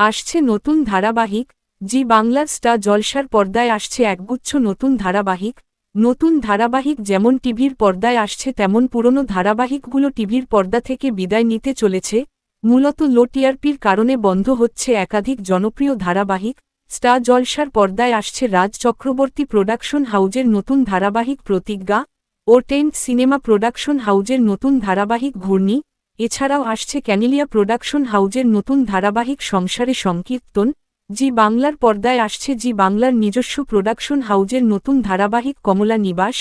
আসছে নতুন ধারাবাহিক। জি বাংলার স্টার জলসার পর্দায় আসছে একগুচ্ছ নতুন ধারাবাহিক। নতুন ধারাবাহিক যেমন টিভির পর্দায় আসছে তেমন পুরনো ধারাবাহিকগুলো টিভির পর্দা থেকে বিদায় নিতে চলেছে। মূলত লো টিআরপির কারণে বন্ধ হচ্ছে একাধিক জনপ্রিয় ধারাবাহিক। স্টার জলসার পর্দায় আসছে রাজ চক্রবর্তী প্রোডাকশন হাউজের নতুন ধারাবাহিক প্রতিজ্ঞা ও টেন্ট সিনেমা প্রোডাকশন হাউজের নতুন ধারাবাহিক ঘূর্ণি। এছাড়াও আসছে ক্যানিলিয়া প্রোডাকশন হাউজের নতুন ধারাবাহিক সংসারে সংকীর্তন। জি বাংলার পর্দায় আসছে জি বাংলার নিজস্ব প্রোডাকশন হাউজের নতুন ধারাবাহিক কমলা নিবাস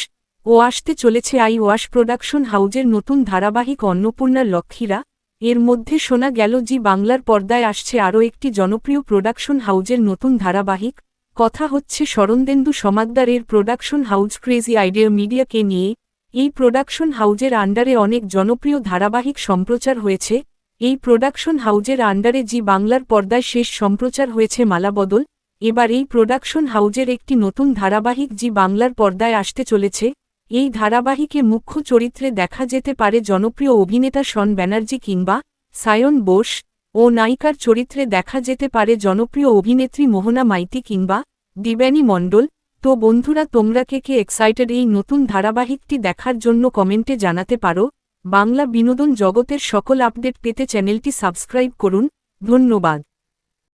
ও আসতে চলেছে আই ওয়াশ প্রোডাকশন হাউজের নতুন ধারাবাহিক অন্নপূর্ণার লক্ষ্মীরা। এর মধ্যে শোনা গেল জি বাংলার পর্দায় আসছে আরও একটি জনপ্রিয় প্রোডাকশন হাউজের নতুন ধারাবাহিক। কথা হচ্ছে শরণদেন্দু সমাদ্দারের প্রোডাকশন হাউজ ক্রেজি আইডিয়া মিডিয়াকে নিয়ে। এই প্রোডাকশন হাউজের আন্ডারে অনেক জনপ্রিয় ধারাবাহিক সম্প্রচার হয়েছে। এই প্রোডাকশন হাউজের আন্ডারে জি বাংলার পর্দায় শেষ সম্প্রচার হয়েছে মালাবদল। এবার এই প্রোডাকশন হাউজের একটি নতুন ধারাবাহিক জি বাংলার পর্দায় আসতে চলেছে। এই ধারাবাহিকে মুখ্য চরিত্রে দেখা যেতে পারে জনপ্রিয় অভিনেতা শন ব্যানার্জি কিংবা সায়ন বোস ও নায়িকার চরিত্রে দেখা যেতে পারে জনপ্রিয় অভিনেত্রী মোহনা মাইতি কিংবা দিব্যানী মণ্ডল। তো বন্ধুরা তোমরা কে এক্সাইটেড এই নতুন ধারাবাহিকটি দেখার জন্য কমেন্টে জানাতে পারো। বাংলা বিনোদন জগতের সকল আপডেট পেতে চ্যানেলটি সাবস্ক্রাইব করুন। ধন্যবাদ।